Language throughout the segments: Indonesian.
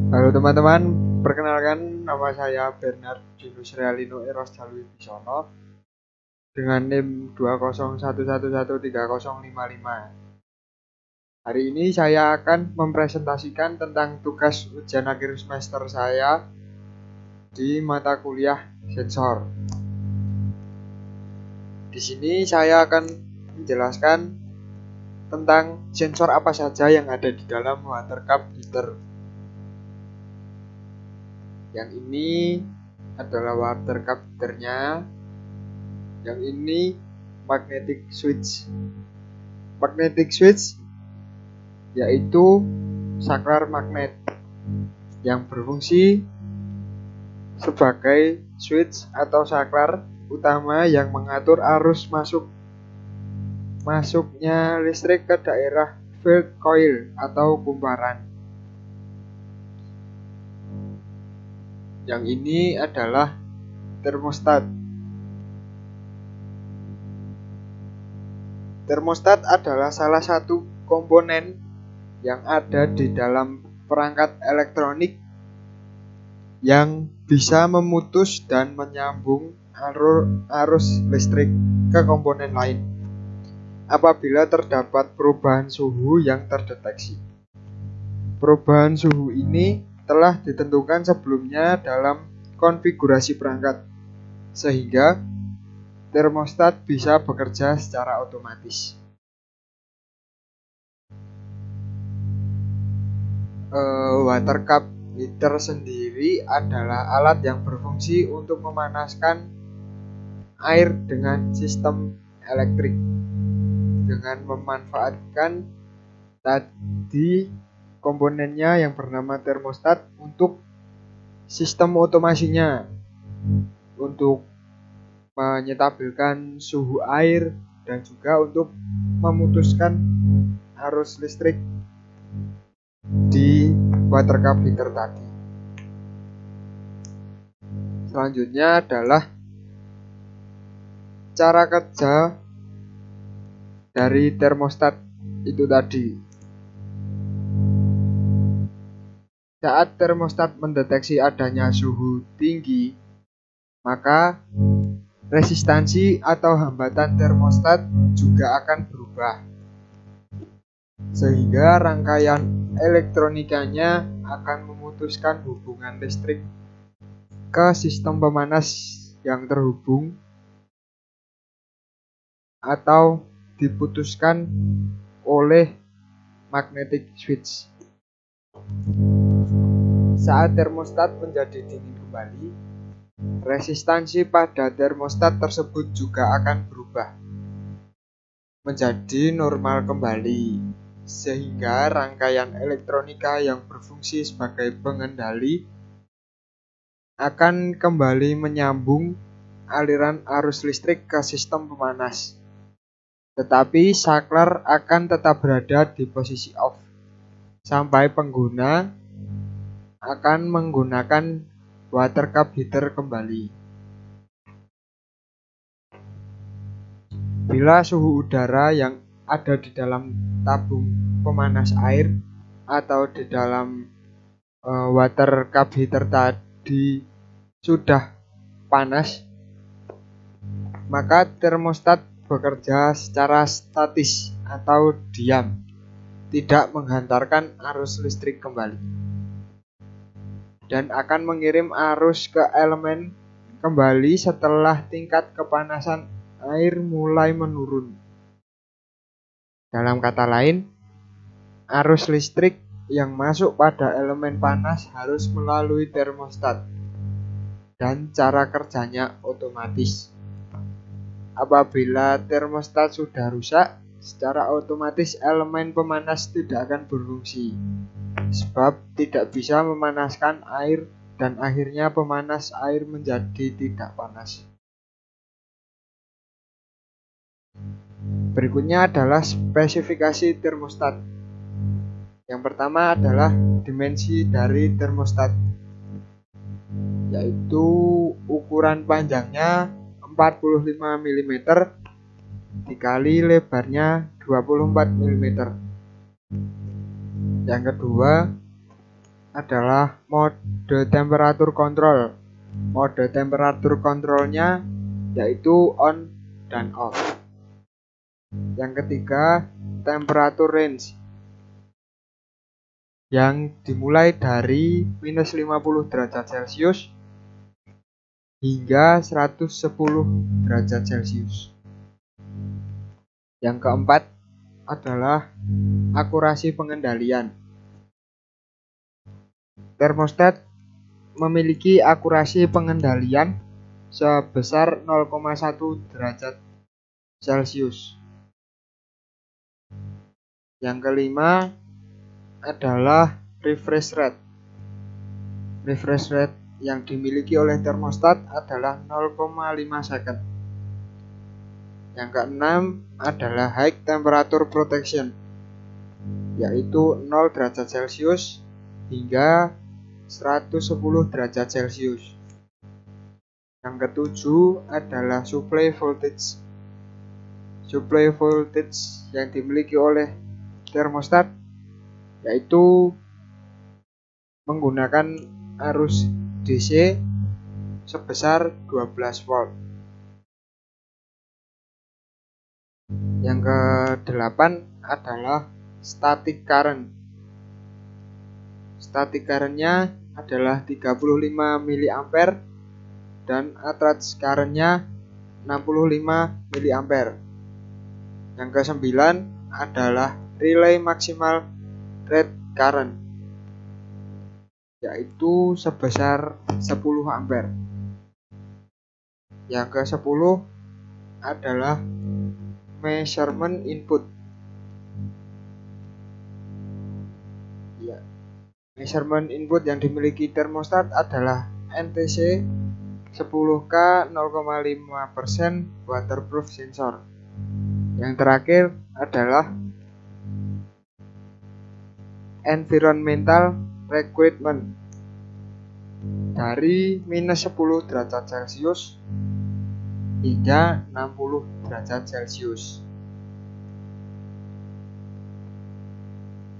Halo teman-teman, perkenalkan nama saya Bernard Junus Realino Eros Jalwi Bisono dengan NIM 201113055. Hari ini saya akan mempresentasikan tentang tugas ujian akhir semester saya di mata kuliah sensor. Di sini saya akan menjelaskan tentang sensor apa saja yang ada di dalam water cup heater. Yang ini adalah water cup heaternya. Yang ini magnetic switch. Magnetic switch yaitu saklar magnet yang berfungsi sebagai switch atau saklar utama yang mengatur arus masuknya listrik ke daerah field coil atau kumparan. Yang ini adalah termostat. Termostat adalah salah satu komponen yang ada di dalam perangkat elektronik yang bisa memutus dan menyambung arus listrik ke komponen lain apabila terdapat perubahan suhu yang terdeteksi. Perubahan suhu ini telah ditentukan sebelumnya dalam konfigurasi perangkat, sehingga termostat bisa bekerja secara otomatis. Water cup heater sendiri adalah alat yang berfungsi untuk memanaskan air dengan sistem elektrik dengan memanfaatkan tadi komponennya yang bernama termostat untuk sistem otomasinya untuk menyetabilkan suhu air dan juga untuk memutuskan arus listrik di water cup heater tadi. Selanjutnya adalah cara kerja dari termostat itu tadi. Saat termostat mendeteksi adanya suhu tinggi, maka resistansi atau hambatan termostat juga akan berubah, sehingga rangkaian elektronikanya akan memutuskan hubungan listrik ke sistem pemanas yang terhubung atau diputuskan oleh magnetic switch. Saat termostat menjadi dingin kembali, resistansi pada termostat tersebut juga akan berubah menjadi normal kembali, sehingga rangkaian elektronika yang berfungsi sebagai pengendali akan kembali menyambung aliran arus listrik ke sistem pemanas. Tetapi saklar akan tetap berada di posisi off sampai pengguna akan menggunakan water cup heater kembali. Bila suhu udara yang ada di dalam tabung pemanas air atau di dalam water cup heater tadi sudah panas, maka termostat bekerja secara statis atau diam, tidak menghantarkan arus listrik kembali, dan akan mengirim arus ke elemen kembali setelah tingkat kepanasan air mulai menurun. Dalam kata lain, arus listrik yang masuk pada elemen panas harus melalui termostat dan cara kerjanya otomatis. Apabila termostat sudah rusak, secara otomatis elemen pemanas tidak akan berfungsi, sebab tidak bisa memanaskan air dan akhirnya pemanas air menjadi tidak panas. Berikutnya adalah spesifikasi termostat. Yang pertama adalah dimensi dari termostat, yaitu ukuran panjangnya 45 mm dikali lebarnya 24 mm. Yang kedua adalah mode temperatur kontrol. Mode temperatur kontrolnya yaitu on dan off. Yang ketiga, temperatur range yang dimulai dari minus 50 derajat Celcius hingga 110 derajat Celcius. Yang keempat adalah akurasi pengendalian. Termostat memiliki akurasi pengendalian sebesar 0,1 derajat Celcius. Yang kelima adalah refresh rate. Refresh rate yang dimiliki oleh termostat adalah 0,5 second. Yang keenam adalah high temperature protection, yaitu 0 derajat Celcius hingga 110 derajat Celcius. Yang ketujuh adalah supply voltage. Supply voltage yang dimiliki oleh termostat yaitu menggunakan arus DC sebesar 12 volt. Yang kedelapan adalah static current. Static current-nya adalah 35 mA dan attached current-nya 65 mA. Yang kesembilan adalah relay maximal rate current, yaitu sebesar 10 ampere. Yang ke-10 adalah measurement input. Measurement input yang dimiliki termostat adalah NTC 10K 0,5% waterproof sensor. Yang terakhir adalah environmental requirement dari minus 10 derajat Celcius hingga 60 derajat Celcius.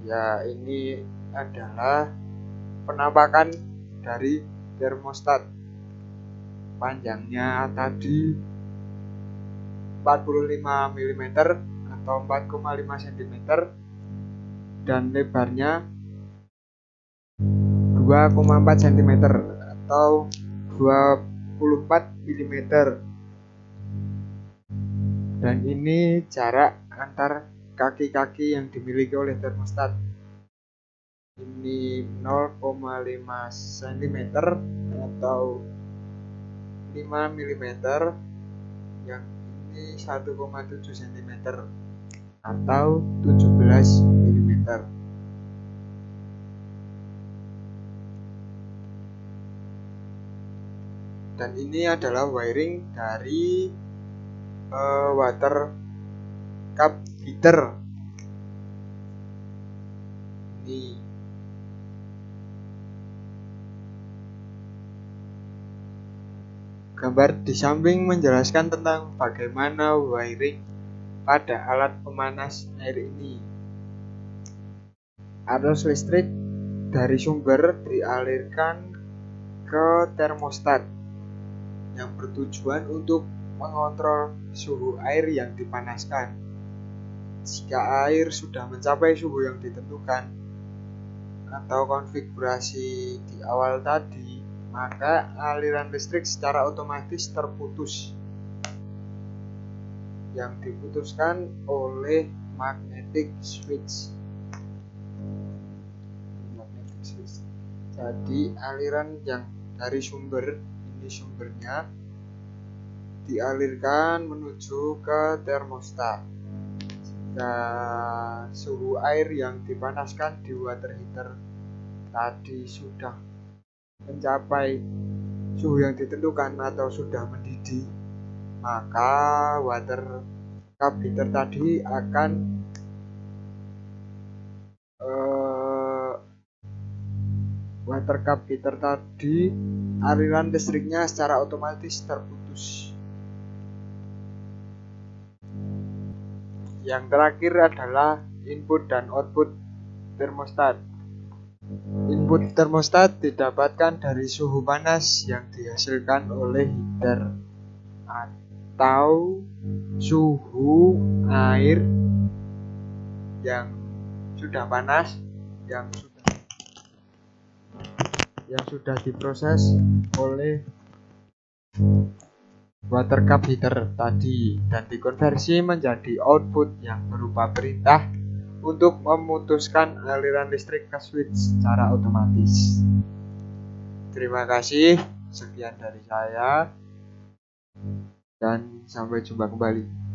Ya, ini adalah penampakan dari termostat. Panjangnya tadi 45 mm atau 4,5 cm dan lebarnya 2,4 cm atau 24 mm. Dan ini jarak antar kaki-kaki yang dimiliki oleh termostat. Ini 0,5 cm atau 5 mm, yang ini 1,7 cm atau 17 mm. Dan ini adalah wiring dari water cup heater. Ini gambar di samping menjelaskan tentang bagaimana wiring pada alat pemanas air ini. Arus listrik dari sumber dialirkan ke termostat yang bertujuan untuk mengontrol suhu air yang dipanaskan. Jika air sudah mencapai suhu yang ditentukan atau konfigurasi di awal tadi, maka aliran listrik secara otomatis terputus, yang diputuskan oleh magnetic switch. Jadi aliran yang dari sumber, ini sumbernya, dialirkan menuju ke termostat. Jika suhu air yang dipanaskan di water heater tadi sudah mencapai suhu yang ditentukan atau sudah mendidih, maka water cup heater tadi akan aliran listriknya secara otomatis terputus. Yang terakhir adalah input dan output termostat. Input termostat didapatkan dari suhu panas yang dihasilkan oleh heater atau suhu air yang sudah panas yang sudah diproses oleh water cup heater tadi dan dikonversi menjadi output yang berupa perintah untuk memutuskan aliran listrik ke switch secara otomatis. Terima kasih, sekian dari saya dan sampai jumpa kembali.